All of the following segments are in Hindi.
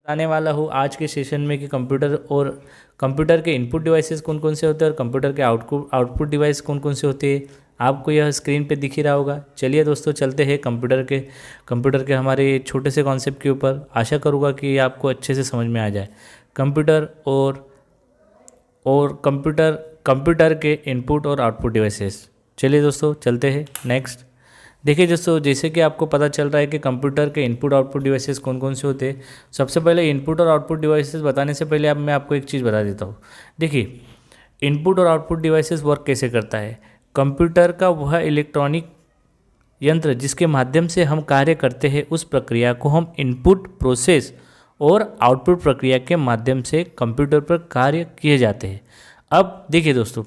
आने वाला हूँ आज के सेशन में कि कंप्यूटर के इनपुट डिवाइसेस कौन कौन से होते हैं और कंप्यूटर के आउटपुट डिवाइस कौन कौन से होते हैं। आपको यह स्क्रीन पे दिख ही रहा होगा। चलिए दोस्तों चलते हैं कंप्यूटर के हमारे छोटे से कॉन्सेप्ट के ऊपर। आशा करूँगा कि आपको अच्छे से समझ में आ जाए कंप्यूटर और कंप्यूटर के इनपुट और आउटपुट डिवाइसेस। चलिए दोस्तों चलते हैं नेक्स्ट। देखिए दोस्तों, जैसे कि आपको पता चल रहा है कि कंप्यूटर के इनपुट आउटपुट डिवाइसेस कौन कौन से होते हैं। सबसे पहले इनपुट और आउटपुट डिवाइसेस बताने से पहले अब मैं आपको एक चीज़ बता देता हूँ। देखिए, इनपुट और आउटपुट डिवाइसेस वर्क कैसे करता है। कंप्यूटर का वह इलेक्ट्रॉनिक यंत्र जिसके माध्यम से हम कार्य करते हैं, उस प्रक्रिया को हम इनपुट प्रोसेस और आउटपुट प्रक्रिया के माध्यम से कंप्यूटर पर कार्य किए जाते हैं। अब देखिए दोस्तों,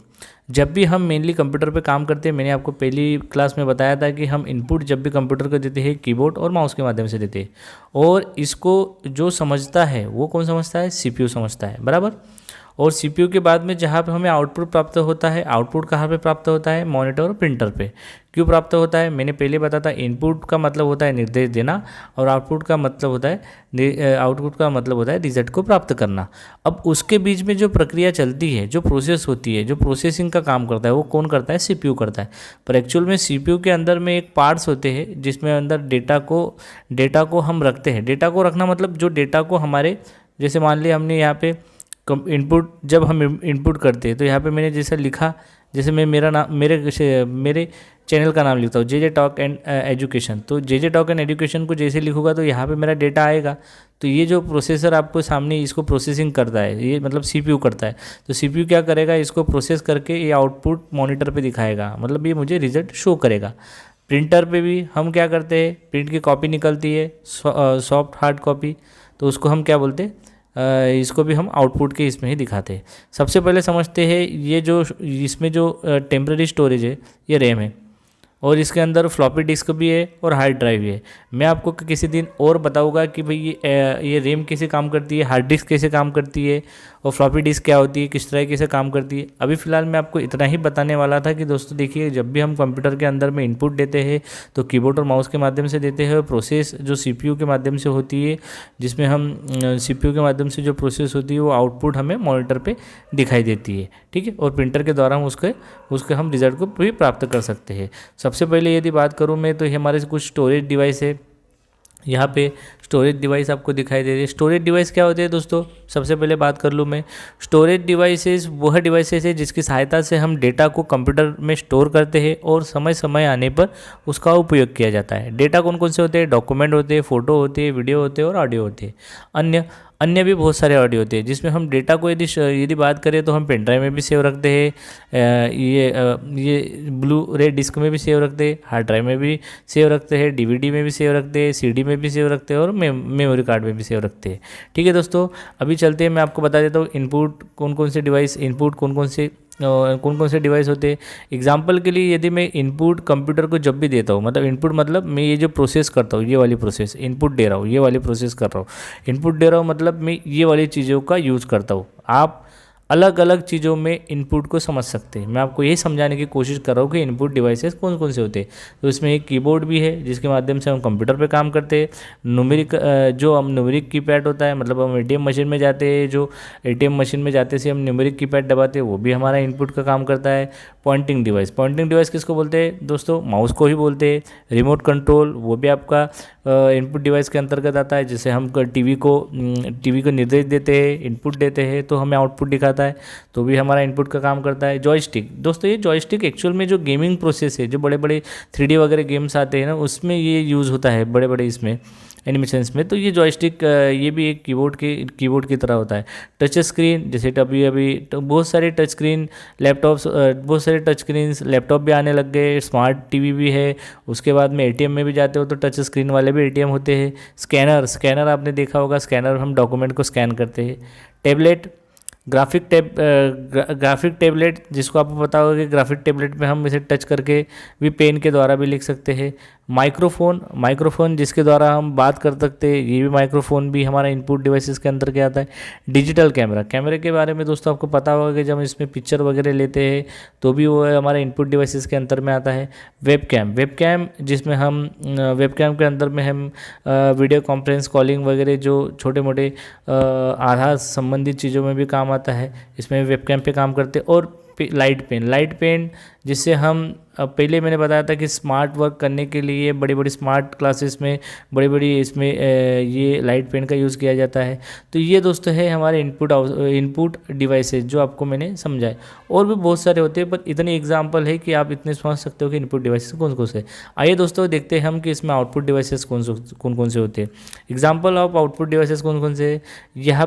जब भी हम मेनली कंप्यूटर पे काम करते हैं, मैंने आपको पहली क्लास में बताया था कि हम इनपुट जब भी कंप्यूटर को देते हैं कीबोर्ड और माउस के माध्यम से देते हैं, और इसको जो समझता है वो कौन समझता है, सीपीयू समझता है, बराबर। और सीपीयू के बाद में जहाँ पे हमें आउटपुट प्राप्त होता है, आउटपुट कहाँ पे प्राप्त होता है, मॉनिटर और प्रिंटर पे। क्यों प्राप्त होता है, मैंने पहले बताया था। इनपुट का मतलब होता है निर्देश देना और आउटपुट का मतलब होता है रिजल्ट को प्राप्त करना। अब उसके बीच में जो प्रक्रिया चलती है, जो प्रोसेस होती है, जो प्रोसेसिंग का काम करता है, वो कौन करता है, सीपीयू करता है। पर एक्चुअल में सीपीयू के अंदर में एक पार्ट्स होते हैं जिसमें अंदर डेटा को हम रखते हैं। डेटा को रखना मतलब जो डेटा को हमारे, जैसे मान लिया हमने यहाँ पे इनपुट, जब हम इनपुट करते हैं तो यहाँ पे मैंने जैसे लिखा, जैसे मैं मेरा नाम मेरे चैनल का नाम लिखता हूँ जे टॉक एंड एजुकेशन। तो जे टॉक एंड एजुकेशन को जैसे लिखूंगा तो यहाँ पे मेरा डेटा आएगा। तो ये जो प्रोसेसर आपको सामने इसको प्रोसेसिंग करता है, ये मतलब सीपीयू करता है। तो सीपीयू क्या करेगा, इसको प्रोसेस करके ये आउटपुट मॉनिटर पे दिखाएगा, मतलब ये मुझे रिजल्ट शो करेगा। प्रिंटर पे भी हम क्या करते हैं, प्रिंट की कॉपी निकलती है, सॉफ्ट हार्ड कॉपी, तो उसको हम क्या बोलते हैं, इसको भी हम आउटपुट के इसमें ही दिखाते हैं। सबसे पहले समझते हैं ये जो इसमें जो टेम्पररी स्टोरेज है, ये रैम है, और इसके अंदर फ्लॉपी डिस्क भी है और हार्ड ड्राइव भी है। मैं आपको किसी दिन और बताऊंगा कि भाई ये रैम कैसे काम करती है, हार्ड डिस्क कैसे काम करती है, और फ्लॉपी डिस्क क्या होती है, किस तरह कैसे काम करती है। अभी फ़िलहाल मैं आपको इतना ही बताने वाला था कि दोस्तों देखिए, जब भी हम कंप्यूटर के अंदर में इनपुट देते हैं तो कीबोर्ड और माउस के माध्यम से देते हैं, और प्रोसेस जो सीपीयू के माध्यम से होती है, जिसमें हम सीपीयू के माध्यम से जो प्रोसेस होती है वो आउटपुट हमें मॉनिटर पे दिखाई देती है, ठीक है। और प्रिंटर के द्वारा हम उसके हम रिजल्ट को भी प्राप्त कर सकते हैं। सबसे पहले यदि बात करूं मैं, तो ये हमारे कुछ स्टोरेज डिवाइस है। यहाँ पे स्टोरेज डिवाइस आपको दिखाई दे रही है। स्टोरेज डिवाइस क्या होते हैं दोस्तों, सबसे पहले बात कर लूँ मैं। स्टोरेज डिवाइसेस वह डिवाइसेस है जिसकी सहायता से हम डेटा को कंप्यूटर में स्टोर करते हैं और समय समय आने पर उसका उपयोग किया जाता है। डेटा कौन कौन से होते हैं, डॉक्यूमेंट होते हैं, फोटो होते हैं, वीडियो होते हैं और ऑडियो होते हैं। अन्य भी बहुत सारे ऑडियो होते हैं, जिसमें हम डेटा को यदि बात करें तो हम पेन ड्राइव में भी सेव रखते हैं, ये ब्लू रे डिस्क में भी सेव रखते हैं, हार्ड ड्राइव में भी सेव रखते हैं, डीवीडी में भी सेव रखते हैं, सीडी में भी सेव रखते हैं और मेमोरी कार्ड में भी सेव रखते हैं, ठीक है दोस्तों। अभी चलते हैं, मैं आपको बता देता हूँ इनपुट कौन कौन से डिवाइस होते हैं। एग्जाम्पल के लिए यदि मैं इनपुट कंप्यूटर को जब भी देता हूँ, मतलब इनपुट मतलब मैं ये जो प्रोसेस करता हूँ, ये वाली प्रोसेस इनपुट दे रहा हूँ, ये वाली प्रोसेस कर रहा हूँ। इनपुट दे रहा हूँ मतलब मैं ये वाली चीज़ों का यूज़ करता हूँ। आप अलग अलग चीज़ों में इनपुट को समझ सकते हैं। मैं आपको यही समझाने की कोशिश कर रहा हूँ कि इनपुट डिवाइसेस कौन कौन से होते हैं। तो इसमें एक कीबोर्ड भी है जिसके माध्यम से हम कंप्यूटर पे काम करते हैं। न्यूमेरिक कीपैड होता है, मतलब हम एटीएम मशीन में जाते हैं, जो एटीएम मशीन में जाते से हम न्यूमेरिक कीपैड दबाते हैं, वो भी हमारा इनपुट का काम करता है। पॉइंटिंग डिवाइस किसको बोलते हैं दोस्तों, माउस को ही बोलते हैं। रिमोट कंट्रोल वो भी आपका इनपुट डिवाइस के अंतर्गत आता है। जैसे हम टीवी को निर्देश देते हैं, इनपुट देते हैं तो हमें आउटपुट दिखाता है, तो भी हमारा इनपुट का काम करता है। जॉयस्टिक दोस्तों, ये जॉयस्टिक एक्चुअल में जो गेमिंग प्रोसेस है, जो बड़े बड़े 3D वगैरह गेम्स आते हैं ना, उसमें ये यूज़ होता है, बड़े बड़े इसमें एनिमेशंस में। तो ये जॉयस्टिक ये भी एक कीबोर्ड की तरह होता है। टच स्क्रीन, जैसे अभी तो बहुत सारे टच स्क्रीन लैपटॉप भी आने लग गए, स्मार्ट टीवी भी है। उसके बाद में एटीएम में भी जाते हो तो टच स्क्रीन वाले भी एटीएम होते हैं। स्कैनर आपने देखा होगा, स्कैनर हम डॉक्यूमेंट को स्कैन करते हैं। टैबलेट, ग्राफिक टैबलेट, जिसको आपको पता होगा कि ग्राफिक टैबलेट में हम इसे टच करके भी पेन के द्वारा भी लिख सकते हैं। माइक्रोफोन जिसके द्वारा हम बात कर सकते हैं, ये भी माइक्रोफोन भी हमारा इनपुट डिवाइसेस के अंदर के आता है। डिजिटल कैमरे के बारे में दोस्तों आपको पता होगा कि जब हम इसमें पिक्चर वगैरह लेते हैं तो भी वो हमारे इनपुट डिवाइसेस के अंदर में आता है। वेबकैम जिसमें हम वेबकैम के अंदर में हम वीडियो कॉन्फ्रेंस कॉलिंग वगैरह जो छोटे मोटे आधार संबंधित चीज़ों में भी काम आता है, इसमें वेबकैम पे काम करते हैं। और लाइट पेन जिससे हम पहले मैंने बताया था कि स्मार्ट वर्क करने के लिए बड़ी बड़ी स्मार्ट क्लासेस में बड़ी इसमें ये लाइट पेन का यूज़ किया जाता है। तो ये दोस्तों है हमारे इनपुट डिवाइसेस जो आपको मैंने समझाए। और भी बहुत सारे होते हैं, पर इतनी एग्जांपल है कि आप इतने समझ सकते हो कि इनपुट डिवाइसेस कौन कौन से। आइए दोस्तों देखते हैं हम कि इसमें आउटपुट डिवाइसेस कौन कौन से होते हैं। एग्जाम्पल ऑफ आउटपुट डिवाइसेस कौन कौन से है, यहाँ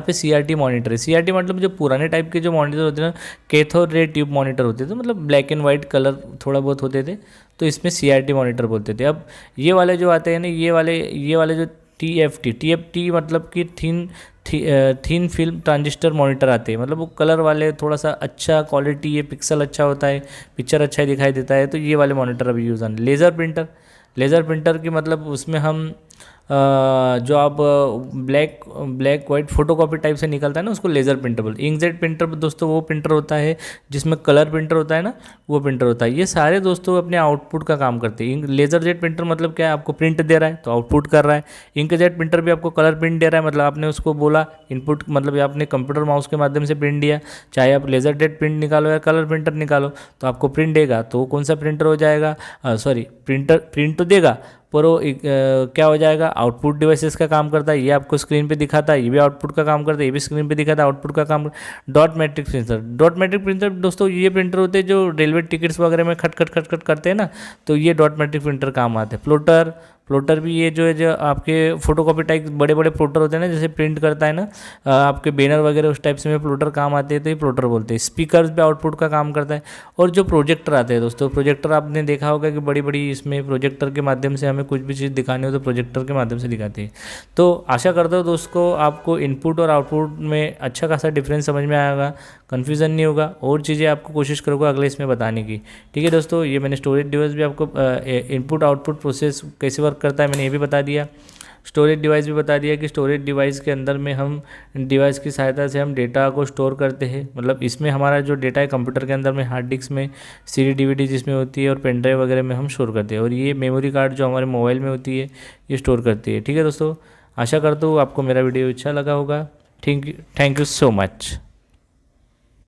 पे CRT मॉनिटर है। CRT मतलब जो पुराने टाइप के जो मॉनिटर होते हैं ना, कैथोड रे ट्यूब मॉनिटर होते थे, मतलब ब्लैक एंड वाइट कलर थोड़ा बहुत होते थे, तो इसमें CRT मॉनिटर बोलते थे। अब ये वाले जो आते हैं ना, ये वाले जो TFT मतलब कि थिन फिल्म ट्रांजिस्टर मॉनिटर आते हैं, मतलब वो कलर वाले, थोड़ा सा अच्छा क्वालिटी है, पिक्सल अच्छा होता है, पिक्चर अच्छा दिखाई देता है, तो ये वाले मॉनिटर अभी यूज़ आने। लेज़र प्रिंटर की मतलब उसमें हम जो आप ब्लैक वाइट फोटोकॉपी टाइप से निकलता है ना, उसको लेज़र प्रिंटर बोलते हैं। इंकजेट प्रिंटर दोस्तों वो प्रिंटर होता है जिसमें कलर प्रिंटर होता है ना, वो प्रिंटर होता है। ये सारे दोस्तों अपने आउटपुट का काम करते हैं। लेज़र जेट प्रिंटर मतलब क्या है, आपको प्रिंट दे रहा है तो आउटपुट कर रहा है। इंकजेट प्रिंटर भी आपको कलर प्रिंट दे रहा है, मतलब आपने उसको बोला इनपुट, मतलब आपने कंप्यूटर माउस के माध्यम से प्रिंट दिया, चाहे आप लेज़र जेट प्रिंट निकालो या कलर प्रिंटर निकालो, तो आपको प्रिंट देगा। तो वो कौन सा प्रिंटर हो जाएगा, प्रिंट तो देगा, पर वो क्या हो जाएगा, आउटपुट डिवाइसेस का काम करता है। ये आपको स्क्रीन पे दिखाता है, ये भी आउटपुट का काम करता है, ये भी स्क्रीन पे दिखाता है, आउटपुट का काम। डॉट मैट्रिक्स प्रिंटर दोस्तों ये प्रिंटर होते हैं जो रेलवे टिकट्स वगैरह में खट करते हैं ना, तो ये डॉट मैट्रिक प्रिंटर काम आते हैं। प्लोटर भी ये जो है, जो आपके फोटोकॉपी टाइप बड़े प्लोटर होते हैं ना, जैसे प्रिंट करता है ना आपके बैनर वगैरह, उस टाइप से में प्लोटर काम आते हैं, तो ये प्लोटर बोलते हैं। स्पीकर भी आउटपुट का काम करता है। और जो प्रोजेक्टर आते हैं दोस्तों, प्रोजेक्टर आपने देखा होगा कि बड़ी इसमें प्रोजेक्टर के माध्यम से हमें कुछ भी चीज़ दिखानी हो तो प्रोजेक्टर के माध्यम से दिखाते हैं। तो आशा करता हूँ दोस्तों आपको इनपुट और आउटपुट में अच्छा खासा डिफरेंस समझ में आएगा, कन्फ्यूज़न नहीं होगा। और चीज़ें आपको कोशिश करूँगा अगले इसमें बताने की। ठीक है दोस्तों, ये मैंने स्टोरेज डिवाइस भी आपको इनपुट आउटपुट प्रोसेस कैसे वर्क करता है मैंने ये भी बता दिया। स्टोरेज डिवाइस भी बता दिया कि स्टोरेज डिवाइस के अंदर में हम डिवाइस की सहायता से हम डेटा को स्टोर करते हैं। मतलब इसमें हमारा जो डेटा है कंप्यूटर के अंदर में हार्ड डिस्क में, CD DVD जिसमें होती है, और पेन ड्राइव वगैरह में हम स्टोर करते हैं। और ये मेमोरी कार्ड जो हमारे मोबाइल में होती है ये स्टोर करती है। ठीक है दोस्तों, आशा करता हूँ आपको मेरा वीडियो अच्छा लगा होगा। Thank you so much.